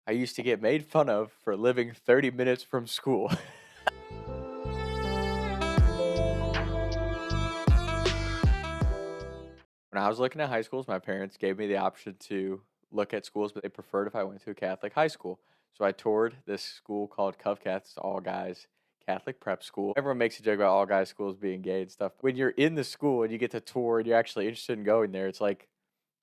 I used to get made fun of for living 30 minutes from school. When I was looking at high schools, my parents gave me the option to look at schools, but they preferred if I went to a Catholic high school. So I toured this school called Covcath. It's all guys Catholic prep school. Everyone makes a joke about all guys schools being gay and stuff. When you're in the school and you get to tour and you're actually interested in going there, it's like,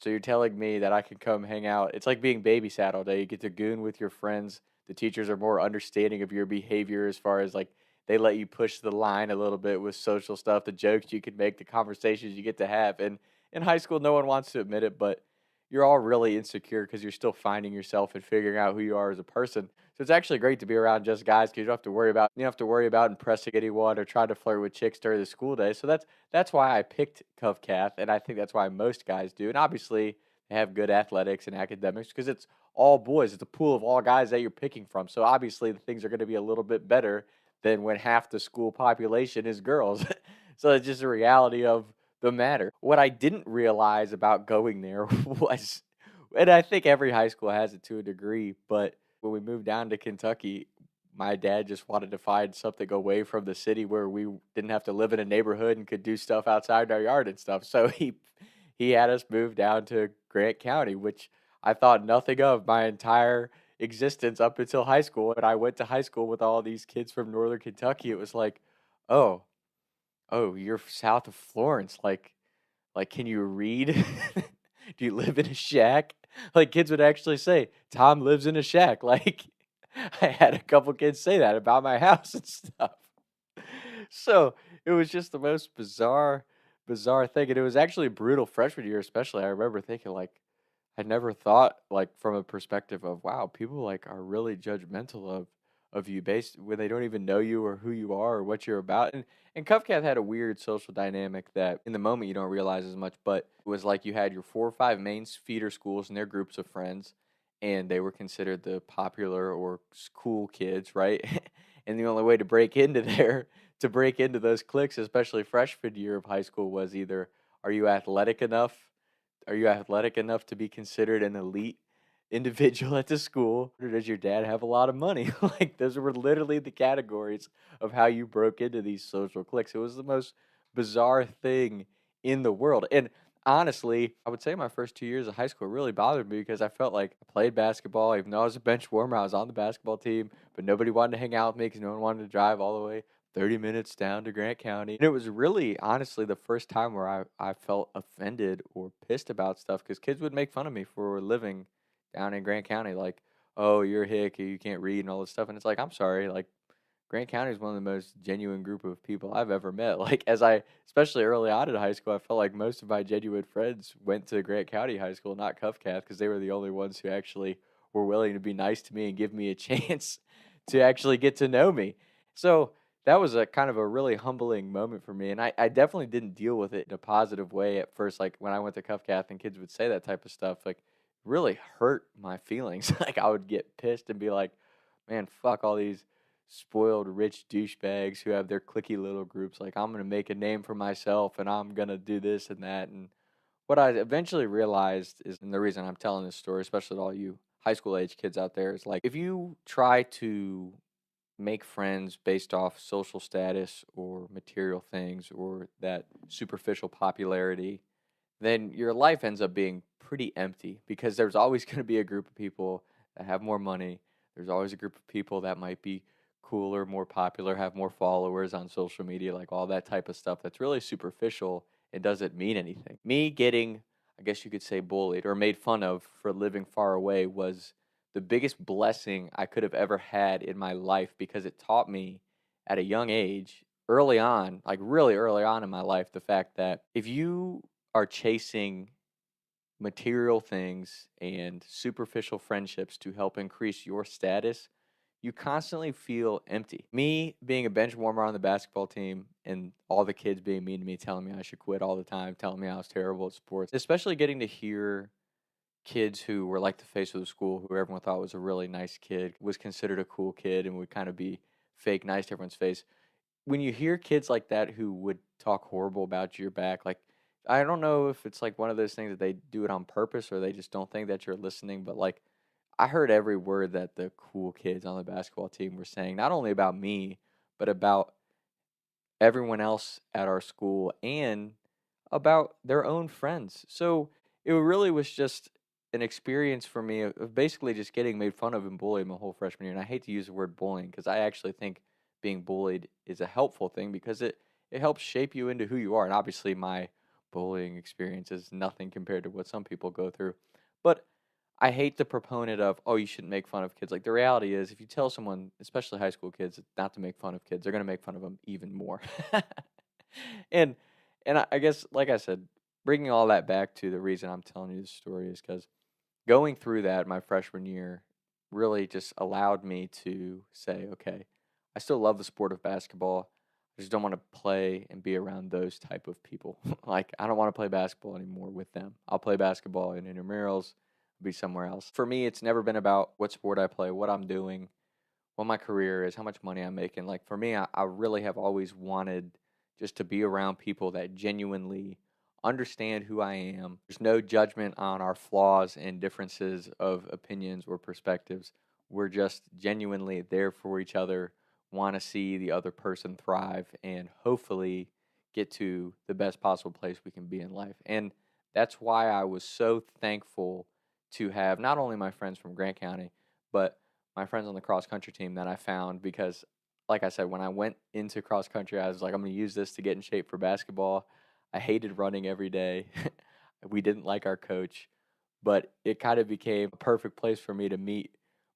so you're telling me that I can come hang out. It's like being babysat all day. You get to goon with your friends. The teachers are more understanding of your behavior as far as like they let you push the line a little bit with social stuff, the jokes you can make, the conversations you get to have. And in high school, no one wants to admit it, but you're all really insecure because you're still finding yourself and figuring out who you are as a person. So it's actually great to be around just guys because you don't have to worry about impressing anyone or trying to flirt with chicks during the school day. So that's why I picked Covcath, and I think that's why most guys do. And obviously, they have good athletics and academics because it's all boys. It's a pool of all guys that you're picking from. So obviously, the things are going to be a little bit better than when half the school population is girls. So it's just a reality of the matter. What I didn't realize about going there was, and I think every high school has it to a degree, but when we moved down to Kentucky, my dad just wanted to find something away from the city where we didn't have to live in a neighborhood and could do stuff outside our yard and stuff. So he had us move down to Grant County, which I thought nothing of my entire existence up until high school. And I went to high school with all these kids from northern Kentucky. It was like, oh, oh, you're south of Florence. Like, can you read? Do you live in a shack? Like, kids would actually say, Tom lives in a shack. Like, I had a couple kids say that about my house and stuff. So it was just the most bizarre thing. And it was actually brutal freshman year, especially. I remember thinking, like, I never thought, like, from a perspective of, wow, people, like, are really judgmental of you based when they don't even know you or who you are or what you're about. And Covcath had a weird social dynamic that in the moment you don't realize as much, but it was like you had your 4 or 5 main feeder schools and their groups of friends, and they were considered the popular or cool kids, right? And the only way to break into to break into those cliques, especially freshman year of high school, was either are you athletic enough? Are you athletic enough to be considered an elite individual at the school? Or does your dad have a lot of money? Like, those were literally the categories of how you broke into these social cliques. It was the most bizarre thing in the world. And honestly, I would say my first 2 years of high school really bothered me because I felt like I played basketball. Even though I was a bench warmer, I was on the basketball team, but nobody wanted to hang out with me because no one wanted to drive all the way 30 minutes down to Grant County. And it was really, honestly, the first time where I felt offended or pissed about stuff because kids would make fun of me for living down in Grant County. Like, oh, you're a hick, you can't read and all this stuff. And it's like, I'm sorry. Like, Grant County is one of the most genuine group of people I've ever met. Like, especially early on in high school, I felt like most of my genuine friends went to Grant County High School, not Covcath, because they were the only ones who actually were willing to be nice to me and give me a chance to actually get to know me. So that was a kind of a really humbling moment for me. And I definitely didn't deal with it in a positive way at first. Like when I went to Covcath and kids would say that type of stuff, like really hurt my feelings. Like I would get pissed and be like, man, fuck all these spoiled rich douchebags who have their cliquey little groups. Like I'm gonna make a name for myself and I'm gonna do this and that. And what I eventually realized is, and the reason I'm telling this story, especially to all you high school age kids out there, is like if you try to make friends based off social status or material things or that superficial popularity, then your life ends up being pretty empty because there's always going to be a group of people that have more money. There's always a group of people that might be cooler, more popular, have more followers on social media, like all that type of stuff that's really superficial and doesn't mean anything. Me getting, I guess you could say, bullied or made fun of for living far away was the biggest blessing I could have ever had in my life because it taught me at a young age, early on, like really early on in my life, the fact that if you are chasing material things and superficial friendships to help increase your status, you constantly feel empty. Me being a bench warmer on the basketball team and all the kids being mean to me, telling me I should quit all the time, telling me I was terrible at sports, especially getting to hear kids who were like the face of the school, who everyone thought was a really nice kid, was considered a cool kid, and would kind of be fake nice to everyone's face. When you hear kids like that who would talk horrible about your back, like I don't know if it's like one of those things that they do it on purpose or they just don't think that you're listening, but like I heard every word that the cool kids on the basketball team were saying, not only about me, but about everyone else at our school and about their own friends. So it really was just an experience for me of basically just getting made fun of and bullied my whole freshman year. And I hate to use the word bullying because I actually think being bullied is a helpful thing because it helps shape you into who you are. And obviously, my bullying experience is nothing compared to what some people go through. But I hate the proponent of, oh, you shouldn't make fun of kids. Like, the reality is, if you tell someone, especially high school kids, not to make fun of kids, they're going to make fun of them even more. and and I guess, like I said, bringing all that back to the reason I'm telling you this story is because going through that my freshman year really just allowed me to say, okay, I still love the sport of basketball. I just don't want to play and be around those type of people. Like, I don't want to play basketball anymore with them. I'll play basketball in intramurals, be somewhere else. For me, it's never been about what sport I play, what I'm doing, what my career is, how much money I'm making. Like, for me, I really have always wanted just to be around people that genuinely understand who I am. There's no judgment on our flaws and differences of opinions or perspectives. We're just genuinely there for each other, want to see the other person thrive, and hopefully get to the best possible place we can be in life. And that's why I was so thankful to have not only my friends from Grant County, but my friends on the cross country team that I found because, like I said, when I went into cross country, I was like, I'm going to use this to get in shape for basketball. I hated running every day. We didn't like our coach, but it kind of became a perfect place for me to meet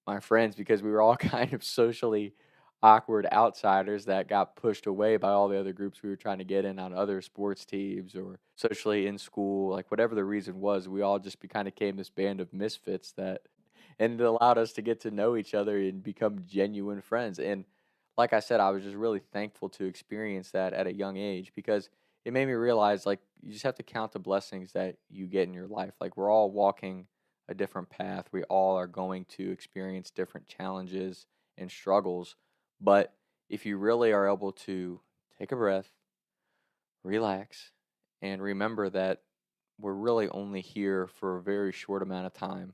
my friends because we were all kind of socially awkward outsiders that got pushed away by all the other groups we were trying to get in on other sports teams or socially in school. Like, whatever the reason was, we all just kind of became this band of misfits that, and it allowed us to get to know each other and become genuine friends. And like I said, I was just really thankful to experience that at a young age because it made me realize, like, you just have to count the blessings that you get in your life. Like, we're all walking a different path. We all are going to experience different challenges and struggles. But if you really are able to take a breath, relax, and remember that we're really only here for a very short amount of time,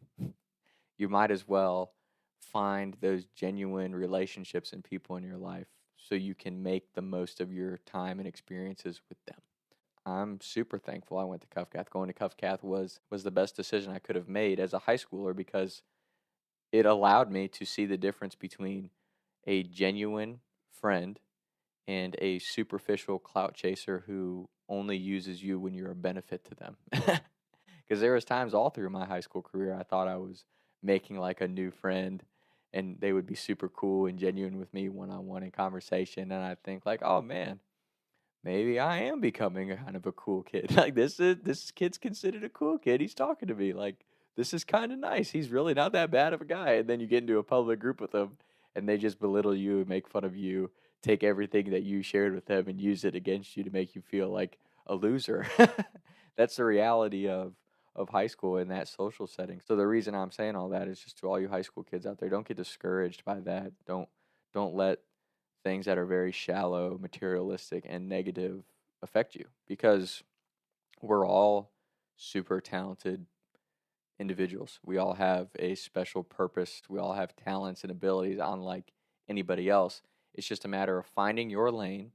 you might as well find those genuine relationships and people in your life so you can make the most of your time and experiences with them. I'm super thankful I went to Cuff-Cath. Going to Cuff-Cath was the best decision I could have made as a high schooler because it allowed me to see the difference between a genuine friend and a superficial clout chaser who only uses you when you're a benefit to them. Because there was times all through my high school career I thought I was making like a new friend and they would be super cool and genuine with me one-on-one in conversation, and I think like, oh man, maybe I am becoming a kind of a cool kid. Like, this kid's considered a cool kid. He's talking to me like, this is kind of nice. He's really not that bad of a guy. And then you get into a public group with them and they just belittle you, make fun of you, take everything that you shared with them and use it against you to make you feel like a loser. That's the reality of high school in that social setting. So the reason I'm saying all that is just to all you high school kids out there, don't get discouraged by that. Don't let things that are very shallow, materialistic, and negative affect you because we're all super talented individuals. We all have a special purpose. We all have talents and abilities unlike anybody else. It's just a matter of finding your lane,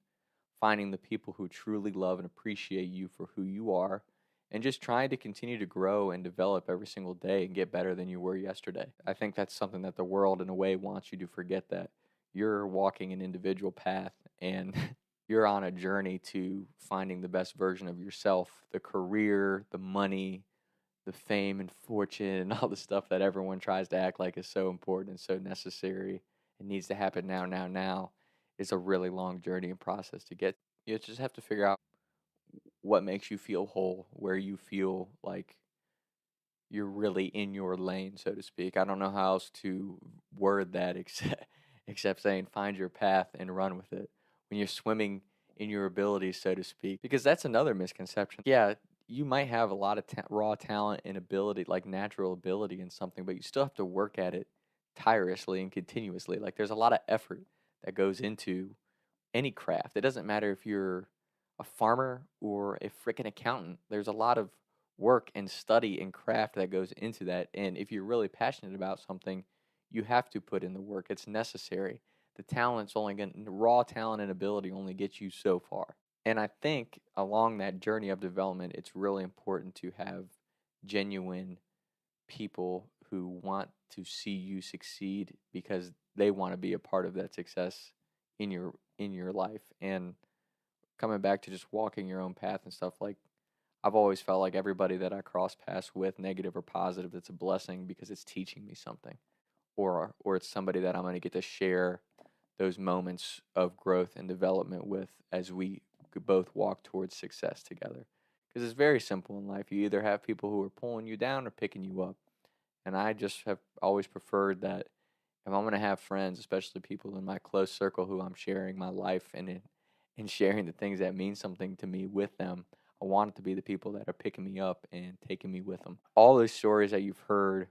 finding the people who truly love and appreciate you for who you are, and just trying to continue to grow and develop every single day and get better than you were yesterday. I think that's something that the world, in a way, wants you to forget, that you're walking an individual path and you're on a journey to finding the best version of yourself, the career, the money, the fame and fortune, and all the stuff that everyone tries to act like is so important and so necessary. It needs to happen now, now, now. It's a really long journey and process to get. You just have to figure out what makes you feel whole, where you feel like you're really in your lane, so to speak. I don't know how else to word that except saying find your path and run with it. When you're swimming in your abilities, so to speak, because that's another misconception. Yeah, you might have a lot of raw talent and ability, like natural ability in something, but you still have to work at it tirelessly and continuously. Like, there's a lot of effort that goes into any craft. It doesn't matter if you're a farmer or a freaking accountant. There's a lot of work and study and craft that goes into that. And if you're really passionate about something, you have to put in the work. It's necessary. The talent's only going raw talent and ability only gets you so far. And I think along that journey of development, it's really important to have genuine people who want to see you succeed because they want to be a part of that success in your life. And coming back to just walking your own path and stuff, like I've always felt like everybody that I cross paths with, negative or positive, it's a blessing because it's teaching me something, or it's somebody that I'm going to get to share those moments of growth and development with as we could both walk towards success together. Because it's very simple in life. You either have people who are pulling you down or picking you up. And I just have always preferred that if I'm going to have friends, especially people in my close circle who I'm sharing my life and sharing the things that mean something to me with them, I want it to be the people that are picking me up and taking me with them. All those stories that you've heard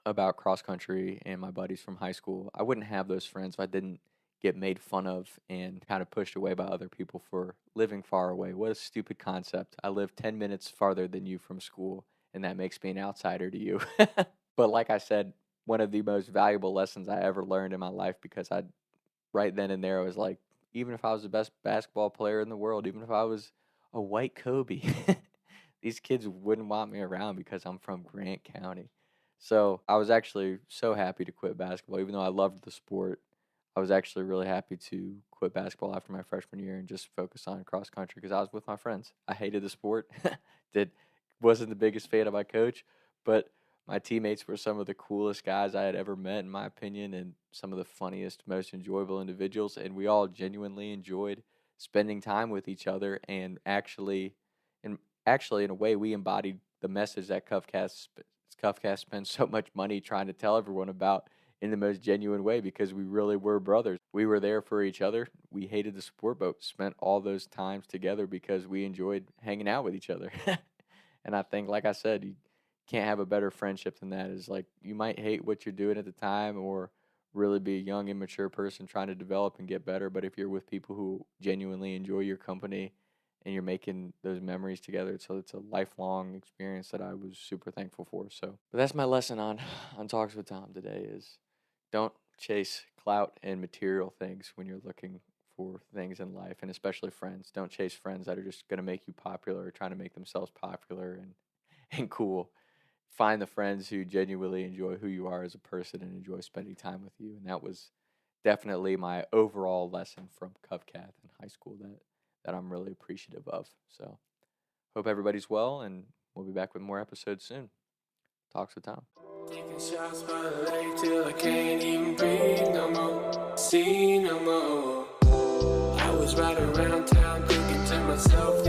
about cross country and my buddies from high school, I wouldn't have those friends if I didn't get made fun of and kind of pushed away by other people for living far away. What a stupid concept. I live 10 minutes farther than you from school, and that makes me an outsider to you. But like I said, one of the most valuable lessons I ever learned in my life, because I right then and there I was like, even if I was the best basketball player in the world, even if I was a white Kobe, these kids wouldn't want me around because I'm from Grant County. So I was actually so happy to quit basketball, even though I loved the sport. I was actually really happy to quit basketball after my freshman year and just focus on cross country because I was with my friends. I hated the sport. Wasn't the biggest fan of my coach, but my teammates were some of the coolest guys I had ever met, in my opinion, and some of the funniest, most enjoyable individuals. And we all genuinely enjoyed spending time with each other. And actually, in a way, we embodied the message that Cuffcast spends so much money trying to tell everyone about in the most genuine way, because we really were brothers. We were there for each other. We hated the sport, but spent all those times together because we enjoyed hanging out with each other. And I think, like I said, you can't have a better friendship than that. Is like, you might hate what you're doing at the time or really be a young, immature person trying to develop and get better, but if you're with people who genuinely enjoy your company and you're making those memories together, so it's a lifelong experience that I was super thankful for. So, but that's my lesson on Talks with Tom today is don't chase clout and material things when you're looking for things in life, and especially friends. Don't chase friends that are just going to make you popular or trying to make themselves popular and cool. Find the friends who genuinely enjoy who you are as a person and enjoy spending time with you. And that was definitely my overall lesson from Covcath in high school that I'm really appreciative of. So hope everybody's well, and we'll be back with more episodes soon. Talks with Tom. Taking shots by the lake till I can't even breathe no more, see no more. I was riding around town thinking to myself,